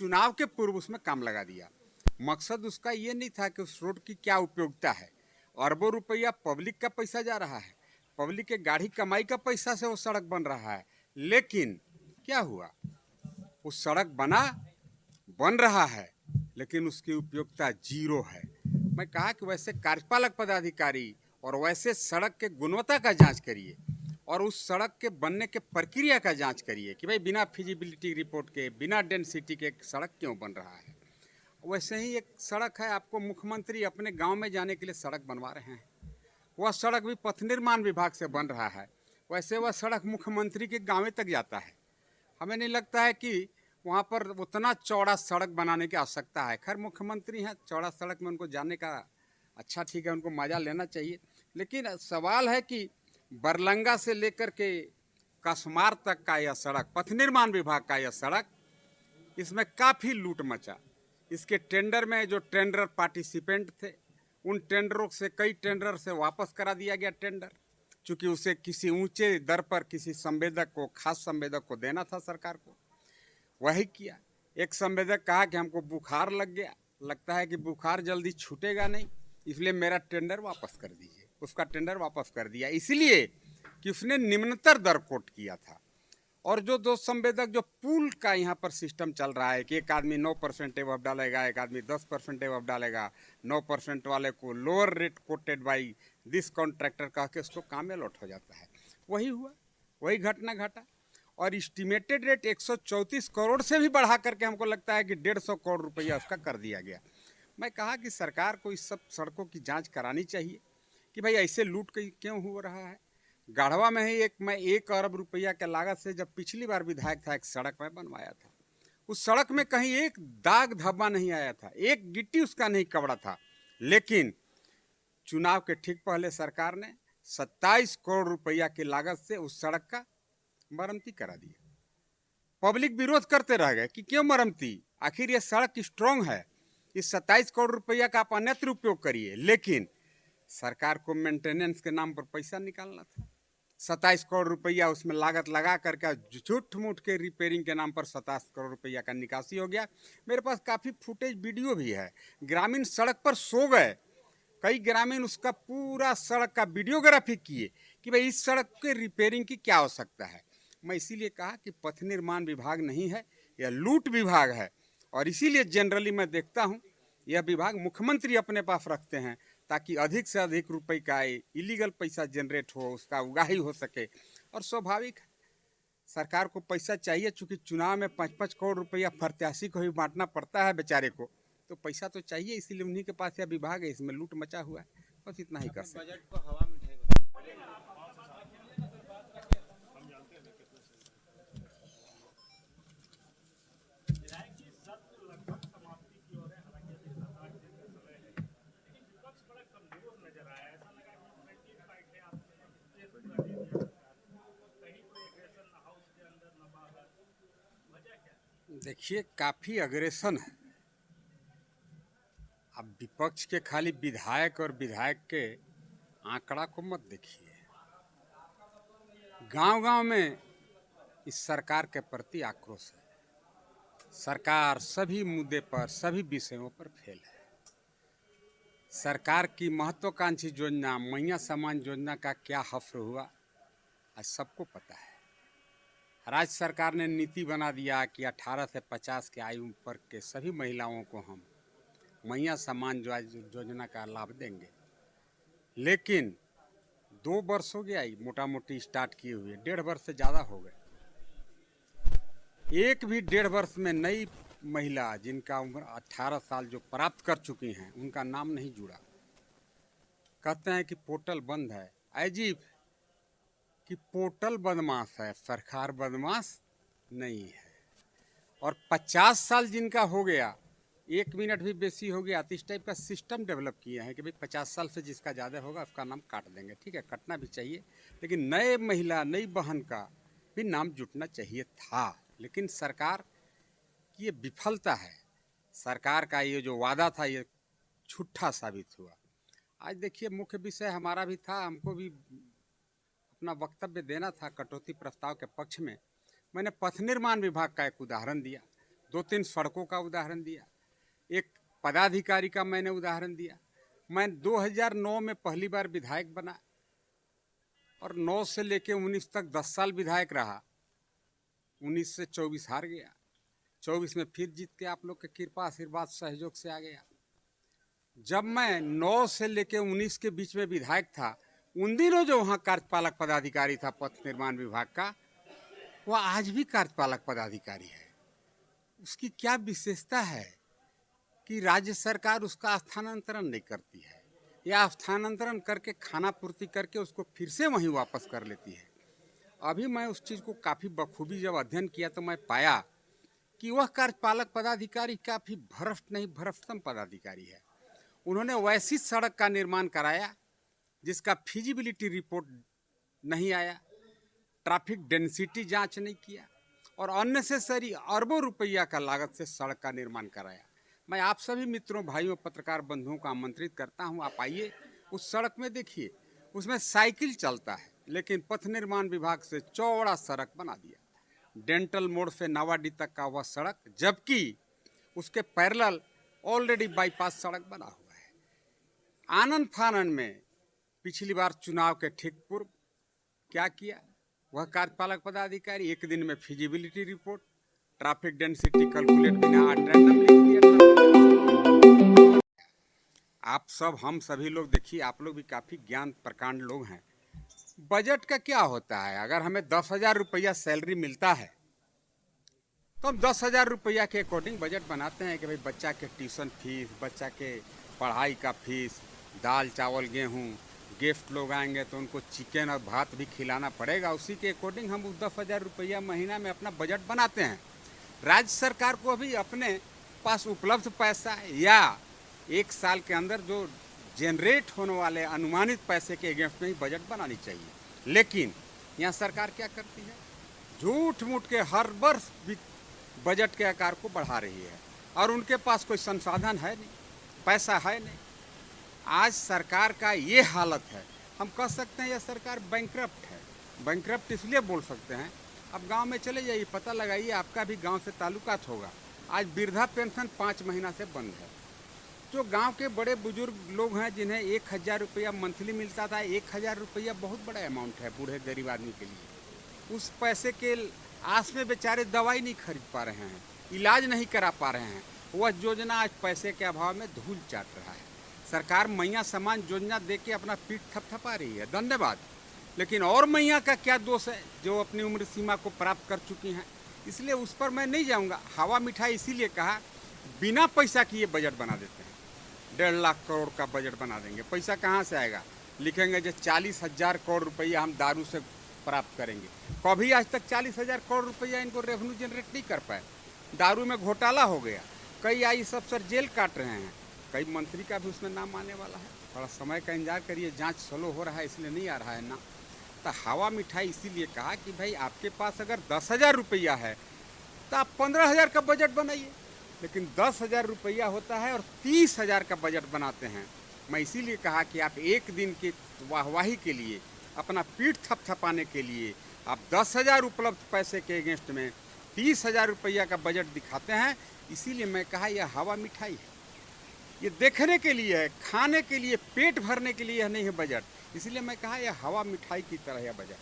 चुनाव के पूर्व उसमें काम लगा दिया। मकसद उसका ये नहीं था कि उस रोड की क्या उपयोगिता है। अरबों रुपया पब्लिक का पैसा जा रहा है, पब्लिक के गाढ़ी कमाई का पैसा से वो सड़क बन रहा है, लेकिन क्या हुआ, उस सड़क बन रहा है लेकिन उसकी उपयोगिता जीरो है। मैं कहा कि वैसे कार्यपालक पदाधिकारी और वैसे सड़क के गुणवत्ता का जांच करिए और उस सड़क के बनने के प्रक्रिया का जांच करिए कि भाई बिना फिजिबिलिटी रिपोर्ट के, बिना डेंसिटी के सड़क क्यों बन रहा है। वैसे ही एक सड़क है, आपको मुख्यमंत्री अपने गांव में जाने के लिए सड़क बनवा रहे हैं, वह सड़क भी पथ निर्माण विभाग से बन रहा है। वैसे वह सड़क मुख्यमंत्री के गाँव तक जाता है। हमें नहीं लगता है कि वहाँ पर उतना चौड़ा सड़क बनाने की आवश्यकता है। खैर मुख्यमंत्री हैं, चौड़ा सड़क में उनको जाने का अच्छा ठीक है, उनको मजा लेना चाहिए। लेकिन सवाल है कि बरलंगा से लेकर के कसमार तक का यह सड़क, पथ निर्माण विभाग का यह सड़क, इसमें काफ़ी लूट मचा। इसके टेंडर में जो टेंडर पार्टिसिपेंट थे, उन टेंडरों से कई टेंडर से वापस करा दिया गया टेंडर, चूँकि उसे किसी ऊंचे दर पर किसी संवेदक को, खास संवेदक को देना था सरकार को, वही किया। एक संवेदक कहा कि हमको बुखार लग गया, लगता है कि बुखार जल्दी छूटेगा नहीं, इसलिए मेरा टेंडर वापस कर दीजिए। उसका टेंडर वापस कर दिया इसलिए कि उसने निम्नतर दर कोट किया था। और जो दो संवेदक, जो पूल का यहाँ पर सिस्टम चल रहा है कि एक आदमी 9% एवब डालेगा, एक आदमी 10% एवब डालेगा, 9% वाले को lower rate coated by this contractor कह के उसको काम में लौट हो जाता है। वही हुआ, वही घटना घटा। और इस्टीमेटेड रेट 134 करोड़ से भी बढ़ा करके हमको लगता है कि 150 करोड़ रुपया उसका कर दिया गया। मैं कहा कि सरकार को इस सब सड़कों की जांच करानी चाहिए कि भाई ऐसे लूट क्यों हो रहा है। गाढ़वा में ही मैं 1 अरब रुपया के लागत से जब पिछली बार विधायक था, एक सड़क में बनवाया था। उस सड़क में कहीं एक दाग धब्बा नहीं आया था, एक गिट्टी उसका नहीं कबड़ा था। लेकिन चुनाव के ठीक पहले सरकार ने 27 करोड़ रुपया की लागत से उस सड़क का मरम्मती करा दिया। पब्लिक विरोध करते रह गए कि क्यों मरम्मती, आखिर ये सड़क स्ट्रॉन्ग है, इस 27 करोड़ रुपया का आप अन्यत्र उपयोग करिए। लेकिन सरकार को मेंटेनेंस के नाम पर पैसा निकालना था। 27 करोड़ रुपया उसमें लागत लगा करके झूठ मूठ के रिपेयरिंग के नाम पर 27 करोड़ रुपया का निकासी हो गया। मेरे पास काफ़ी फुटेज वीडियो भी है। ग्रामीण सड़क पर सो गए, कई ग्रामीण उसका पूरा सड़क का वीडियोग्राफी किए कि भाई इस सड़क के रिपेयरिंग की क्या आवश्यकता है। मैं इसीलिए कहा कि पथ निर्माण विभाग नहीं है, यह लूट विभाग है। और इसीलिए जनरली मैं देखता हूँ यह विभाग मुख्यमंत्री अपने पास रखते हैं ताकि अधिक से अधिक रुपए का इलीगल पैसा जनरेट हो, उसका उगाही हो सके। और स्वाभाविक है, सरकार को पैसा चाहिए, चूँकि चुनाव में 5-5 करोड़ रुपया प्रत्याशी को ही बांटना पड़ता है बेचारे को, तो पैसा तो चाहिए, इसीलिए उन्हीं के पास यह विभाग है, इसमें लूट मचा हुआ है। बस इतना ही कर सकते हैं। बजट को हवा में देखिए, काफ़ी अग्रेसन है। अब विपक्ष के खाली विधायक और विधायक के आंकड़ा को मत देखिए, गांव-गांव में इस सरकार के प्रति आक्रोश है। सरकार सभी मुद्दे पर, सभी विषयों पर फेल है। सरकार की महत्वाकांक्षी योजना मैया सम्मान योजना का क्या हफ्र हुआ आज सबको पता है। राज्य सरकार ने नीति बना दिया कि 18 से 50 के आयु वर्ग के सभी महिलाओं को हम मैया सम्मान योजना का लाभ देंगे। लेकिन 2 वर्ष हो गया मोटा मोटी स्टार्ट किए हुए, 1.5 वर्ष से ज़्यादा हो गए। एक भी 1.5 वर्ष में नई महिला जिनका उम्र 18 साल जो प्राप्त कर चुकी हैं उनका नाम नहीं जुड़ा। कहते हैं कि पोर्टल बंद है। अजीब कि पोर्टल बदमाश है, सरकार बदमाश नहीं है। और 50 साल जिनका हो गया, 1 मिनट भी बेसी हो गया, तो इस टाइप का सिस्टम डेवलप किए हैं कि भाई 50 साल से जिसका ज़्यादा होगा उसका नाम काट देंगे। ठीक है, कटना भी चाहिए, लेकिन नए महिला, नई बहन का भी नाम जुटना चाहिए था। लेकिन सरकार की ये विफलता है, सरकार का ये जो वादा था ये झूठा साबित हुआ। आज देखिए, मुख्य विषय हमारा भी था, हमको भी अपना वक्तव्य देना था कटौती प्रस्ताव के पक्ष में। मैंने पथ निर्माण विभाग का एक उदाहरण दिया। 2-3 सड़कों का उदाहरण दिया, एक पदाधिकारी का मैंने उदाहरण दिया। मैं 2009 में पहली बार विधायक बना और 9 से लेके 19 तक 10 साल विधायक रहा। 19 से 24 हार गया, 24 में फिर जीत के आप लोग के कृपा आशीर्वाद सहयोग से आ गया। जब मैं 9 से लेके 19 के बीच में विधायक था, उन दिनों जो वहाँ कार्यपालक पदाधिकारी था पथ निर्माण विभाग का, वह आज भी कार्यपालक पदाधिकारी है। उसकी क्या विशेषता है कि राज्य सरकार उसका स्थानांतरण नहीं करती है या स्थानांतरण करके खाना पूर्ति करके उसको फिर से वहीं वापस कर लेती है। अभी मैं उस चीज़ को काफ़ी बखूबी जब अध्ययन किया तो मैं पाया कि वह कार्यपालक पदाधिकारी काफ़ी भ्रष्ट नहीं भ्रष्टतम पदाधिकारी है। उन्होंने वैसी सड़क का निर्माण कराया जिसका फिजिबिलिटी रिपोर्ट नहीं आया, ट्रैफिक डेंसिटी जांच नहीं किया और अननेसेसरी अरबों रुपया का लागत से सड़क का निर्माण कराया। मैं आप सभी मित्रों, भाइयों, पत्रकार बंधुओं को आमंत्रित करता हूं, आप आइए उस सड़क में देखिए। उसमें साइकिल चलता है, लेकिन पथ निर्माण विभाग से चौड़ा सड़क बना दिया। डेंटल मोड़ से नावाडी तक का वह सड़क, जबकि उसके पैरेलल ऑलरेडी बाईपास सड़क बना हुआ है। आनन फानन में पिछली बार चुनाव के ठीक पूर्व क्या किया वह कार्यपालक पदाधिकारी, एक दिन में feasibility report, traffic density calculate बिना रैंडम लिख दिया। आप सब, हम सभी लोग देखिए, आप लोग भी काफ़ी ज्ञान प्रकांड लोग हैं। बजट का क्या होता है? अगर हमें 10,000 रुपया सैलरी मिलता है तो हम 10,000 रुपया के अकॉर्डिंग बजट बनाते हैं कि भाई बच्चा के ट्यूशन फीस, बच्चा के पढ़ाई का फीस, दाल चावल गेहूँ, गेस्ट लोग आएंगे तो उनको चिकन और भात भी खिलाना पड़ेगा। उसी के अकॉर्डिंग हम 10,000 रुपया महीना में अपना बजट बनाते हैं। राज्य सरकार को भी अपने पास उपलब्ध पैसा या एक साल के अंदर जो जनरेट होने वाले अनुमानित पैसे के अगेंस्ट में ही बजट बनानी चाहिए। लेकिन यहाँ सरकार क्या करती है? झूठ मूठ के हर वर्ष बजट के आकार को बढ़ा रही है और उनके पास कोई संसाधन है नहीं, पैसा है नहीं। आज सरकार का ये हालत है, हम कह सकते हैं यह सरकार बैंकरप्ट है। बैंकरप्ट इसलिए बोल सकते हैं, अब गांव में चले जाइए, पता लगाइए, आपका भी गांव से ताल्लुकात होगा। आज वृद्धा पेंशन 5 महीना से बंद है। जो गांव के बड़े बुजुर्ग लोग हैं जिन्हें 1,000 रुपया मंथली मिलता था, 1,000 रुपया बहुत बड़ा अमाउंट है बूढ़े गरीब आदमी के लिए। उस पैसे के आस में बेचारे दवाई नहीं खरीद पा रहे हैं, इलाज नहीं करा पा रहे हैं। वह योजना आज पैसे के अभाव में धूल चाट रहा है। सरकार मैया समान योजना दे के अपना पीठ थपथपा रही है, धन्यवाद। लेकिन और मैया का क्या दोष है जो अपनी उम्र सीमा को प्राप्त कर चुकी हैं? इसलिए उस पर मैं नहीं जाऊंगा। हवा मिठाई इसीलिए कहा, बिना पैसा की ये बजट बना देते हैं। 1.5 लाख करोड़ का बजट बना देंगे। पैसा कहाँ से आएगा? लिखेंगे जो 40,000 करोड़ रुपया हम दारू से प्राप्त करेंगे। कभी आज तक 40,000 करोड़ रुपया इनको रेवेन्यू जनरेट नहीं कर पाए। दारू में घोटाला हो गया, कई आईएएस अफसर जेल काट रहे हैं, कई मंत्री का भी उसमें नाम आने वाला है। थोड़ा समय का इंतजार करिए, जांच स्लो हो रहा है इसलिए नहीं आ रहा है ना। तो हवा मिठाई इसीलिए कहा कि भाई आपके पास अगर 10,000 रुपया है तो आप 15,000 का बजट बनाइए। लेकिन 10,000 रुपया होता है और 30,000 का बजट बनाते हैं। मैं इसीलिए कहा कि आप एक दिन की वाहवाही के लिए, अपना पीठ थपथपाने के लिए आप 10,000 उपलब्ध पैसे के अगेंस्ट में 30,000 रुपया का बजट दिखाते हैं। इसीलिए मैं कहा यह हवा मिठाई है, ये देखने के लिए है, खाने के लिए, पेट भरने के लिए नहीं है बजट। इसलिए मैं कहा यह हवा मिठाई की तरह है बजट।